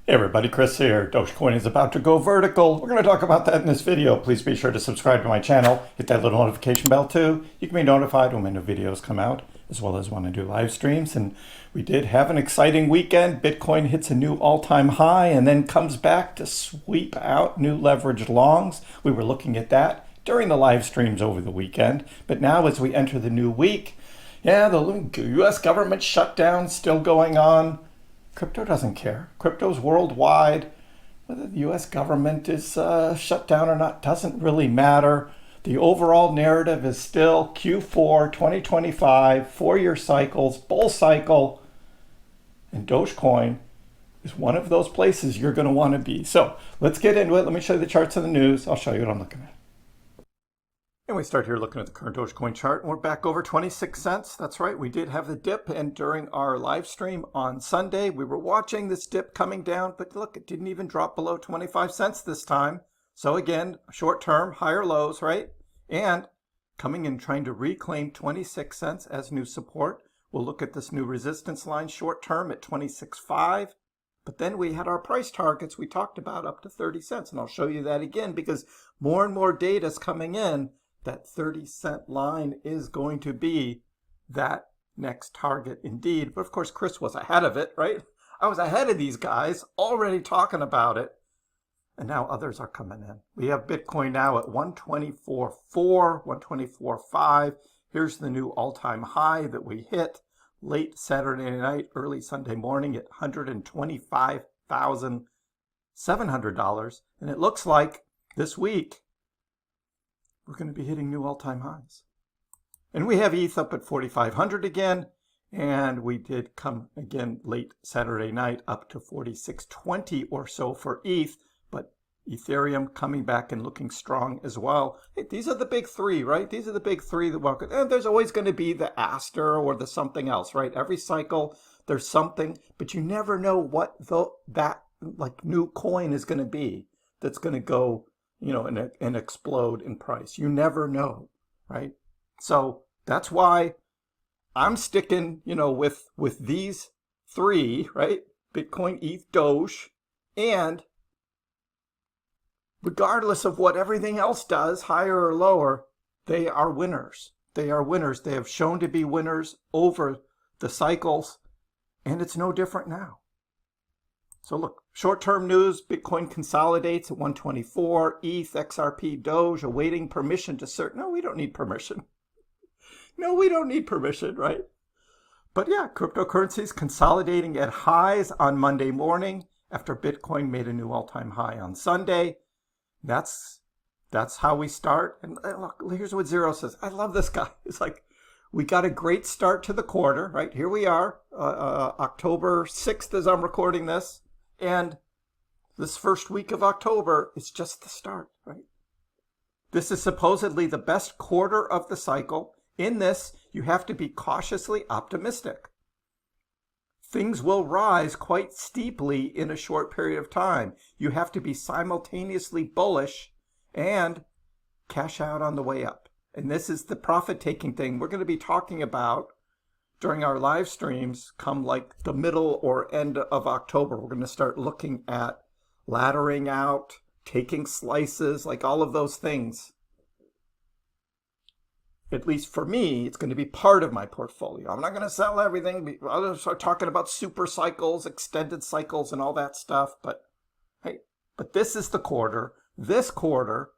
Hey everybody, Chris here. Dogecoin is about to go vertical. We're going to talk about that in this video. Please be sure to subscribe to my channel. Hit that little notification bell too. You can be notified when my new videos come out, as well as when I do live streams. And we did have an exciting weekend. Bitcoin hits a new all-time high and then comes back to sweep out new leveraged longs. We were looking at that during the live streams over the weekend. But now as we enter the new week, the US government shutdown still going on. Crypto doesn't care. Crypto's worldwide. Whether the US government is shut down or not doesn't really matter. The overall narrative is still Q4 2025, 4-year cycles, bull cycle, and Dogecoin is one of those places you're going to want to be. So let's get into it. Let me show you the charts and the news. I'll show you what I'm looking at. And we start here looking at the current Dogecoin chart, and we're back over 26 cents. That's right, we did have the dip, and during our live stream on Sunday, we were watching this dip coming down, but look, it didn't even drop below 25 cents this time. So again, short term, higher lows, right? And coming in trying to reclaim 26 cents as new support. We'll look at this new resistance line short term at 26.5. But then we had our price targets we talked about up to 30 cents, and I'll show you that again because more and more data is coming in. That 30-cent line is going to be that next target indeed. But of course, Chris was ahead of it, right? I was ahead of these guys already talking about it. And now others are coming in. We have Bitcoin now at 124.4, 124.5. Here's the new all-time high that we hit late Saturday night, early Sunday morning at $125,700. And it looks like this week, we're going to be hitting new all-time highs. And we have ETH up at 4,500 again. And we did come again late Saturday night up to 4620 or so for ETH. But Ethereum coming back and looking strong as well. Hey, these are the big three, right? These are the big three that walk. And there's always going to be the Aster or the something else, right? Every cycle there's something, but you never know what that like new coin is going to be that's going to go, you know, and explode in price. You never know, right? So that's why I'm sticking, you know, with these three, right? Bitcoin, ETH, Doge, and regardless of what everything else does, higher or lower, they are winners. They are winners. They have shown to be winners over the cycles, and it's no different now. So look, short-term news, Bitcoin consolidates at 124, ETH, XRP, Doge, awaiting permission to search. No, we don't need permission. No, we don't need permission, right? But yeah, cryptocurrencies consolidating at highs on Monday morning after Bitcoin made a new all-time high on Sunday. That's how we start. And look, here's what Zero says. I love this guy. It's like, we got a great start to the quarter, right? Here we are, October 6th as I'm recording this. And this first week of October is just the start, right? This is supposedly the best quarter of the cycle. In this, you have to be cautiously optimistic. Things will rise quite steeply in a short period of time. You have to be simultaneously bullish and cash out on the way up. And this is the profit-taking thing we're going to be talking about during our live streams come like the middle or end of October. We're going to start looking at laddering out, taking slices, like all of those things. At least for me, it's going to be part of my portfolio. I'm not going to sell everything. Others are talking about super cycles, extended cycles, and all that stuff. But hey, but this is the quarter. This quarter,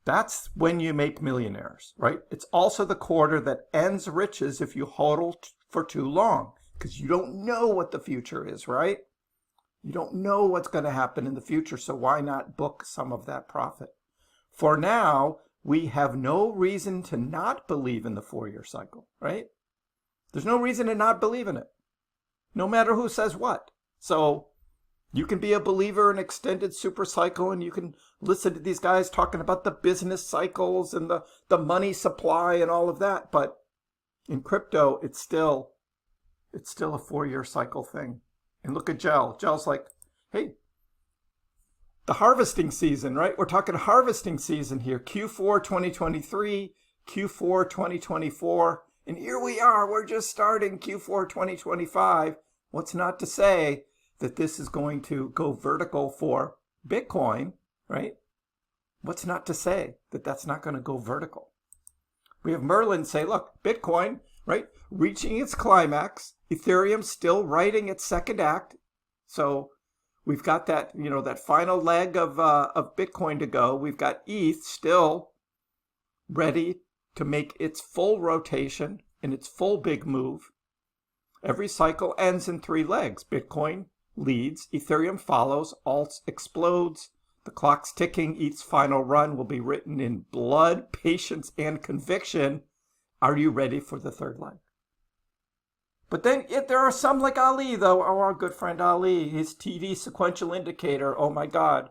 that's when you make millionaires, right? It's also the quarter that ends riches if you hodl for too long, because you don't know what the future is, right? You don't know what's going to happen in the future, so why not book some of that profit? For now, we have no reason to not believe in the 4-year cycle, right? There's no reason to not believe in it, no matter who says what. So you can be a believer in extended super cycle, and you can listen to these guys talking about the business cycles and the money supply and all of that. But in crypto, it's still a 4-year cycle thing. And look at Gel. Gel's like, hey, the harvesting season, right? We're talking harvesting season here. Q4 2023, Q4 2024. And here we are. We're just starting Q4 2025. What's not to say that this is going to go vertical for Bitcoin, right? What's not to say that that's not going to go vertical? We have Merlin say, look, Bitcoin, right, reaching its climax, Ethereum still writing its second act. So we've got that, that final leg of Bitcoin to go. We've got ETH still ready to make its full rotation and its full big move. Every cycle ends in 3 legs. Bitcoin leads, Ethereum follows, Alt explodes. The clock's ticking. ETH's final run will be written in blood, patience, and conviction. Are you ready for the third leg? But then there are some like Ali, though. Oh, our good friend Ali, his TD sequential indicator. Oh my God.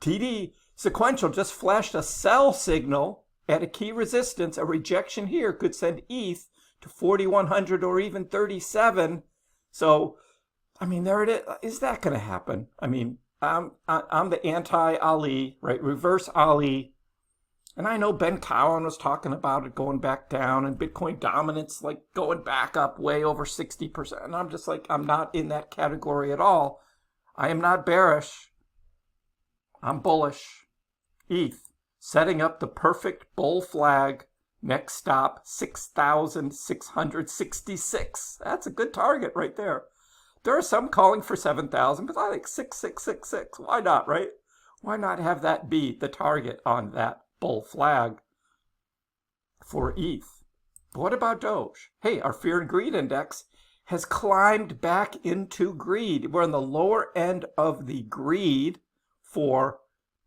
TD sequential just flashed a sell signal at a key resistance. A rejection here could send ETH to 4,100 or even 37. So, I mean, there it is. Is that going to happen? I mean, I'm the anti-Ali, right? Reverse Ali. And I know Ben Cowan was talking about it going back down and Bitcoin dominance like going back up way over 60%. And I'm just like, I'm not in that category at all. I am not bearish. I'm bullish. ETH, setting up the perfect bull flag. Next stop, 6,666. That's a good target right there. There are some calling for 7,000, but I think 6,666. Why not, right? Why not have that be the target on that bull flag for ETH? But what about Doge? Hey, our fear and greed index has climbed back into greed. We're on the lower end of the greed for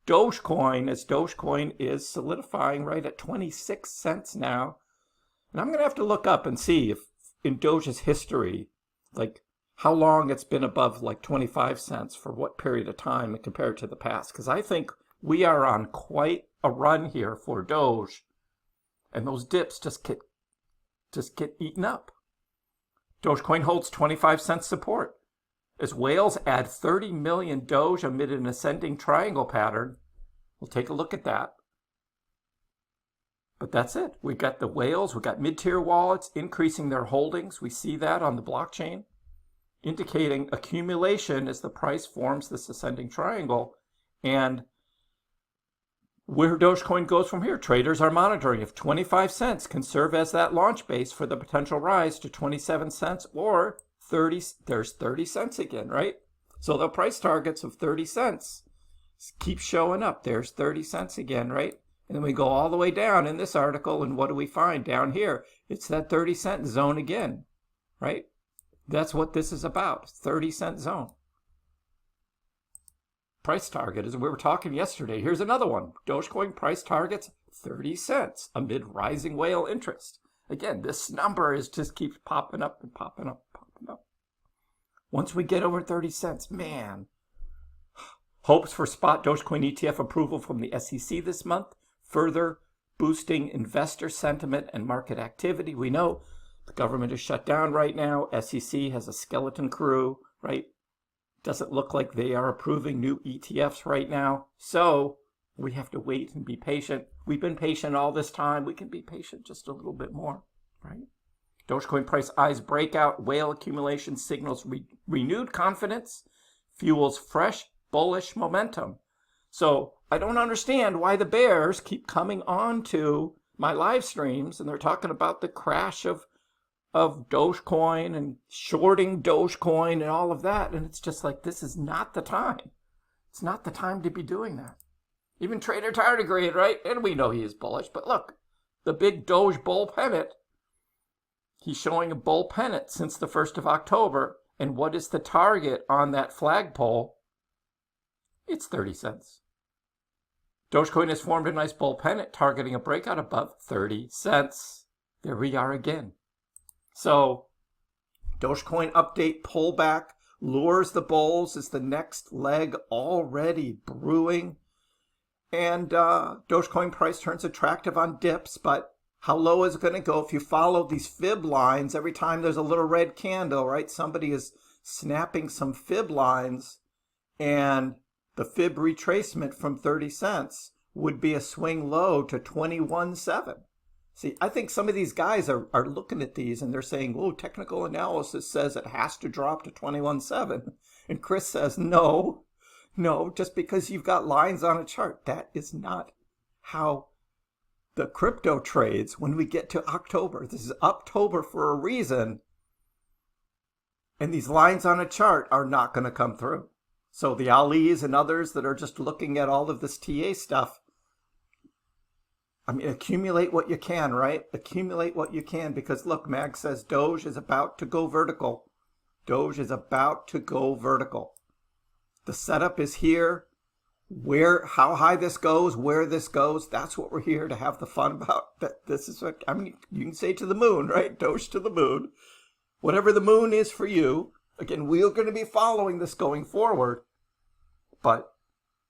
Dogecoin, as Dogecoin is solidifying right at 26 cents now. And I'm going to have to look up and see if in Doge's history, like how long it's been above like 25 cents for what period of time compared to the past. Because I think we are on quite a run here for Doge. And those dips just get eaten up. Dogecoin holds 25 cents support. As whales add 30 million Doge amid an ascending triangle pattern. We'll take a look at that. But that's it. We've got the whales, we've got mid-tier wallets increasing their holdings. We see that on the blockchain, indicating accumulation as the price forms this ascending triangle. And where Dogecoin goes from here, traders are monitoring if 25 cents can serve as that launch base for the potential rise to 27 cents or 30, there's 30 cents again, right? So the price targets of 30 cents keep showing up. There's 30 cents again, right? And then we go all the way down in this article, and what do we find down here? It's that 30 cent zone again, right? That's what this is about, 30 cent zone. Price target, as we were talking yesterday, here's another one. Dogecoin price targets 30 cents amid rising whale interest. Again, this number just keeps popping up and popping up, popping up. Once we get over 30 cents, man. Hopes for spot Dogecoin ETF approval from the SEC this month, further boosting investor sentiment and market activity. We know the government is shut down right now. SEC has a skeleton crew, right? Doesn't look like they are approving new ETFs right now. So we have to wait and be patient. We've been patient all this time. We can be patient just a little bit more, right? Dogecoin price eyes breakout. Whale accumulation signals renewed confidence, fuels fresh bullish momentum. So I don't understand why the bears keep coming on to my live streams and they're talking about the crash of Dogecoin and shorting Dogecoin and all of that. And it's just like, this is not the time. It's not the time to be doing that. Even Trader Tard agreed, right? And we know he is bullish. But look, the big Doge bull pennant, he's showing a bull pennant since the 1st of October. And what is the target on that flagpole? It's 30 cents. Dogecoin has formed a nice bull pennant targeting a breakout above 30 cents. There we are again. So, Dogecoin update pullback lures the bulls is the next leg already brewing. And Dogecoin price turns attractive on dips, but how low is it going to go? If you follow these fib lines, every time there's a little red candle, right? Somebody is snapping some fib lines, and the fib retracement from 30 cents would be a swing low to 21.7. See, I think some of these guys are looking at these and they're saying, oh, technical analysis says it has to drop to 21.7. And Chris says, no, just because you've got lines on a chart, that is not how the crypto trades when we get to October. This is October for a reason. And these lines on a chart are not going to come through. So the Alis and others that are just looking at all of this TA stuff, I mean, accumulate what you can, right? Accumulate what you can, because look, Mag says Doge is about to go vertical. Doge is about to go vertical. The setup is here. How high this goes, where this goes, that's what we're here to have the fun about. This is what, I mean, you can say to the moon, right? Doge to the moon. Whatever the moon is for you. Again, we're going to be following this going forward, but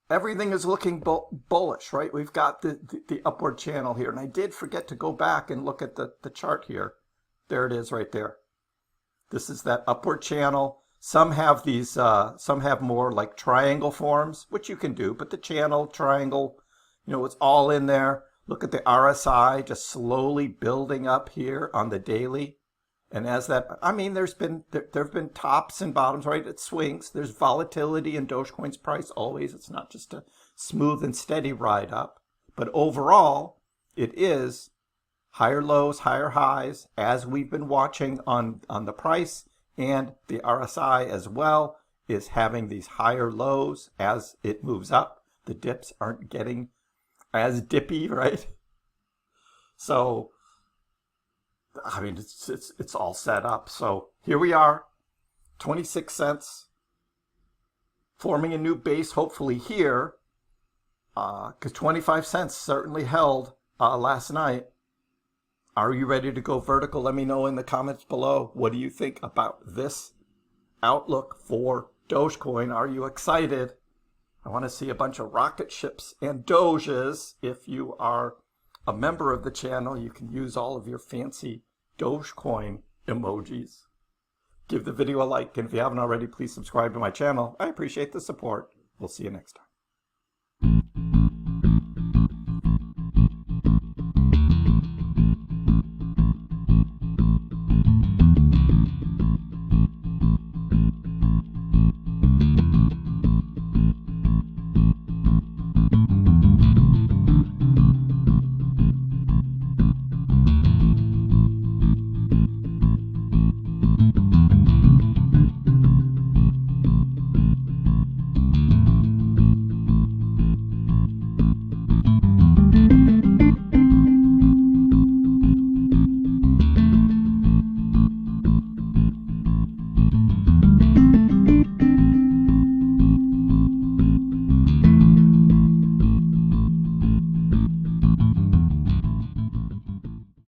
everything is looking bullish, right? We've got the upward channel here. And I did forget to go back and look at the chart here. There it is right there. This is that upward channel. Some have these, some have more like triangle forms, which you can do, but the channel, triangle, you know, it's all in there. Look at the RSI just slowly building up here on the daily. And as that, I mean, there have been tops and bottoms, right? It swings. There's volatility in Dogecoin's price always. It's not just a smooth and steady ride up. But overall, it is higher lows, higher highs, as we've been watching on the price, and the RSI as well is having these higher lows as it moves up. The dips aren't getting as dippy, right? So I mean, it's all set up. So here we are, 26 cents, forming a new base, hopefully here, because 25 cents certainly held last night. Are you ready to go vertical? Let me know in the comments below. What do you think about this outlook for Dogecoin? Are you excited? I want to see a bunch of rocket ships and Doges. If you are a member of the channel, you can use all of your fancy Dogecoin emojis. Give the video a like, and if you haven't already, please subscribe to my channel. I appreciate the support. We'll see you next time.